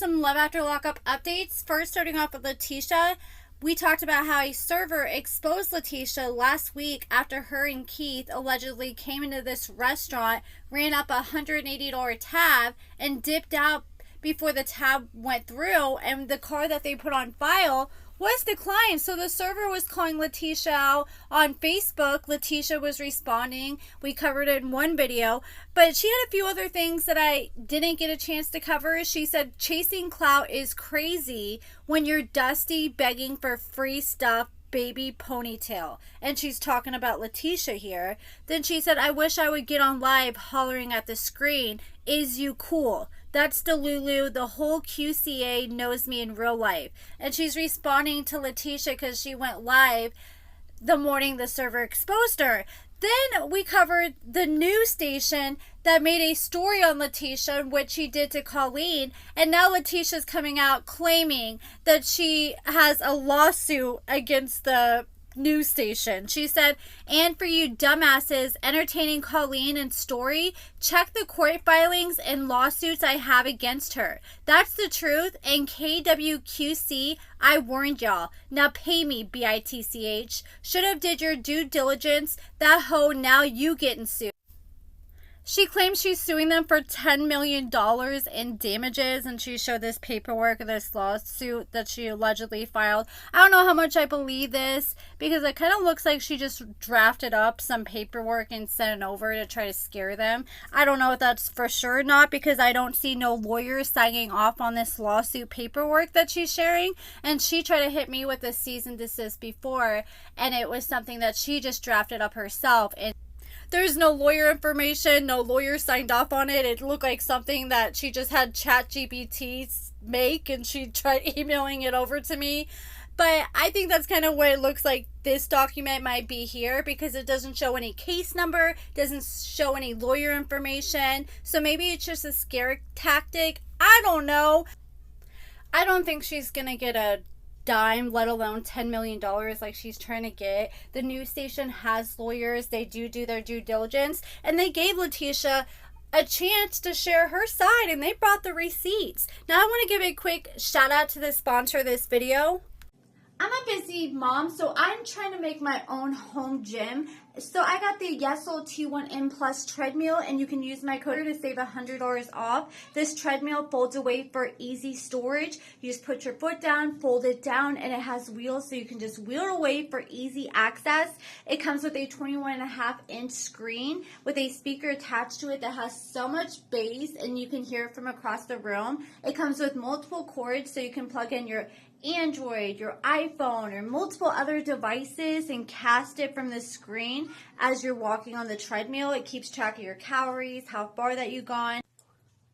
some Love After Lockup updates. First, starting off with Latisha. We talked about how a server exposed Latisha last week after her and Keith allegedly came into this restaurant, ran up a $180 tab, and dipped out before the tab went through, and the card that they put on file was declined. So the server was calling Latisha out on Facebook. Latisha was responding. We covered it in one video, but she had a few other things that I didn't get a chance to cover. She said chasing clout is crazy when you're dusty begging for free stuff, baby ponytail. And she's talking about Latisha here. Then she said, I wish I would get on live hollering at the screen. Is you cool? That's Delulu. The whole QCA knows me in real life. And she's responding to Latisha because she went live the morning the server exposed her. Then we covered the news station that made a story on Latisha, which she did to Colleen. And now Latisha's coming out claiming that she has a lawsuit against the news station. She said, and for you dumbasses entertaining Colleen and Story, check the court filings and lawsuits I have against her. That's the truth. And KWQC, I warned y'all. Now pay me, BITCH. Should have did your due diligence. That hoe, now you getting sued. She claims she's suing them for $10 million in damages, and she showed this paperwork of this lawsuit that she allegedly filed. I don't know how much I believe this, because it kind of looks like she just drafted up some paperwork and sent it over to try to scare them. I don't know if that's for sure or not, because I don't see no lawyers signing off on this lawsuit paperwork that she's sharing, and she tried to hit me with a cease and desist before, and it was something that she just drafted up herself, and there's no lawyer information, no lawyer signed off on it. It looked like something that she just had ChatGPT make, and she tried emailing it over to me. But I think that's kind of what it looks like this document might be here, because it doesn't show any case number, doesn't show any lawyer information. So maybe it's just a scare tactic. I don't know. I don't think she's going to get a dime, let alone $10 million like she's trying to get. The news station has lawyers. They do their due diligence, and they gave Latisha a chance to share her side, and they brought the receipts. Now I want to give a quick shout out to the sponsor of this video. I'm a busy mom, so I'm trying to make my own home gym. So I got the Yesel T1N Plus treadmill, and you can use my code to save $100 off. This treadmill folds away for easy storage. You just put your foot down, fold it down, and it has wheels, so you can just wheel it away for easy access. It comes with a 21.5-inch screen with a speaker attached to it that has so much bass, and you can hear it from across the room. It comes with multiple cords, so you can plug in your Android, your iPhone, or multiple other devices and cast it from the screen as you're walking on the treadmill. It keeps track of your calories, how far that you've gone.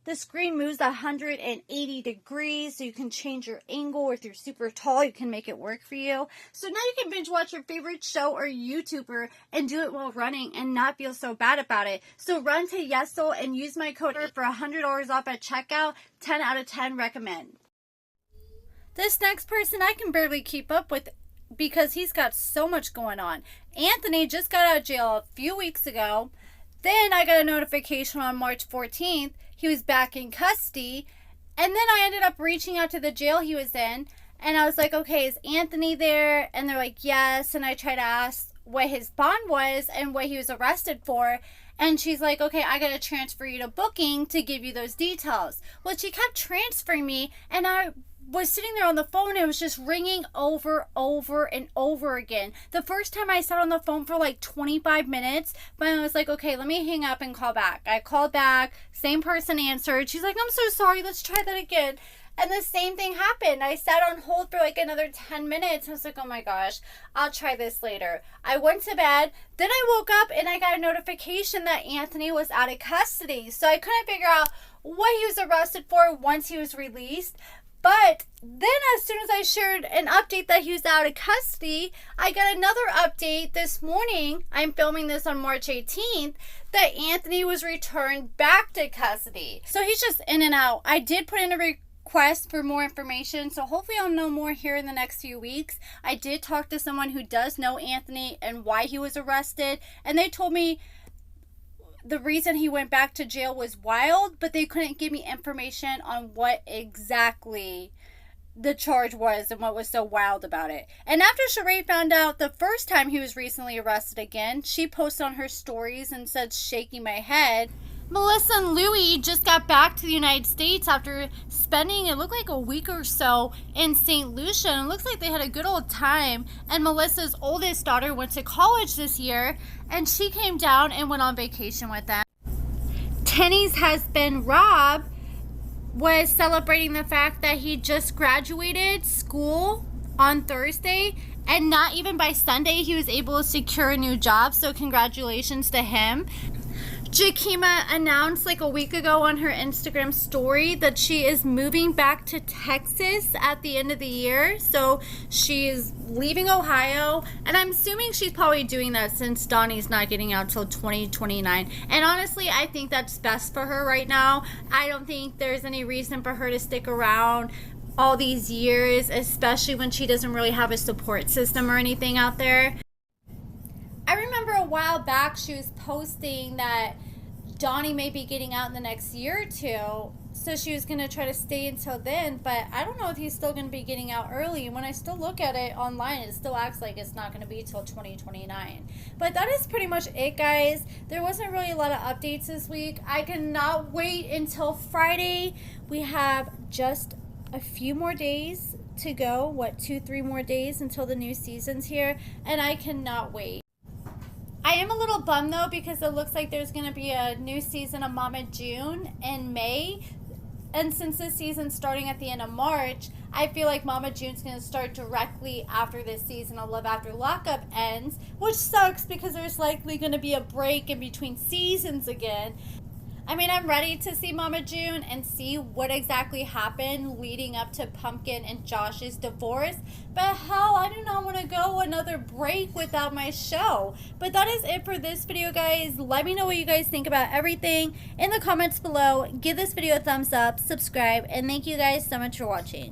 The screen moves 180 degrees, so you can change your angle. Or if you're super tall, you can make it work for you. So now you can binge watch your favorite show or YouTuber and do it while running and not feel so bad about it. So run to Yesel and use my code for $100 off at checkout. 10 out of 10 recommend. This next person I can barely keep up with because he's got so much going on. Anthony just got out of jail a few weeks ago. Then I got a notification on March 14th. He was back in custody. And then I ended up reaching out to the jail he was in. And I was like, okay, is Anthony there? And they're like, yes. And I tried to ask what his bond was and what he was arrested for. And she's like, okay, I got to transfer you to booking to give you those details. Well, she kept transferring me, and I was sitting there on the phone, and it was just ringing over and over again. The first time I sat on the phone for like 25 minutes, but I was like, okay, let me hang up and call back. I called back, same person answered. She's like, I'm so sorry, let's try that again. And the same thing happened. I sat on hold for like another 10 minutes. I was like, oh my gosh, I'll try this later. I went to bed. Then I woke up and I got a notification that Anthony was out of custody. So I couldn't figure out what he was arrested for once he was released. But then as soon as I shared an update that he was out of custody, I got another update this morning. I'm filming this on March 18th, that Anthony was returned back to custody. So he's just in and out. I did put in a request for more information, so hopefully I'll know more here in the next few weeks. I did talk to someone who does know Anthony and why he was arrested, and they told me the reason he went back to jail was wild, but they couldn't give me information on what exactly the charge was and what was so wild about it. And after Sheree found out the first time he was recently arrested again, she posted on her stories and said, shaking my head. Melissa and Louie just got back to the United States after spending, it looked like a week or so in St. Lucia, and it looks like they had a good old time. And Melissa's oldest daughter went to college this year, and she came down and went on vacation with them. Tenny's husband, Rob, was celebrating the fact that he just graduated school on Thursday, and not even by Sunday he was able to secure a new job, so congratulations to him. Jakima announced like a week ago on her Instagram story that she is moving back to Texas at the end of the year. So she's leaving Ohio, and I'm assuming she's probably doing that since Donnie's not getting out till 2029. And honestly, I think that's best for her right now. I don't think there's any reason for her to stick around all these years, especially when she doesn't really have a support system or anything out there. I remember a while back she was posting that Donnie may be getting out in the next year or two, so she was going to try to stay until then, but I don't know if he's still going to be getting out early. And when I still look at it online, it still acts like it's not going to be till 2029. But that is pretty much it, guys. There wasn't really a lot of updates this week. I cannot wait until Friday. We have just a few more days to go. 2-3 more days until the new season's here, and I cannot wait. I am a little bummed though, because it looks like there's going to be a new season of Mama June in May. And since this season's starting at the end of March, I feel like Mama June's going to start directly after this season of Love After Lockup ends, which sucks because there's likely going to be a break in between seasons again. I mean, I'm ready to see Mama June and see what exactly happened leading up to Pumpkin and Josh's divorce. But hell, I do not want to go another break without my show. But that is it for this video, guys. Let me know what you guys think about everything in the comments below. Give this video a thumbs up, subscribe, and thank you guys so much for watching.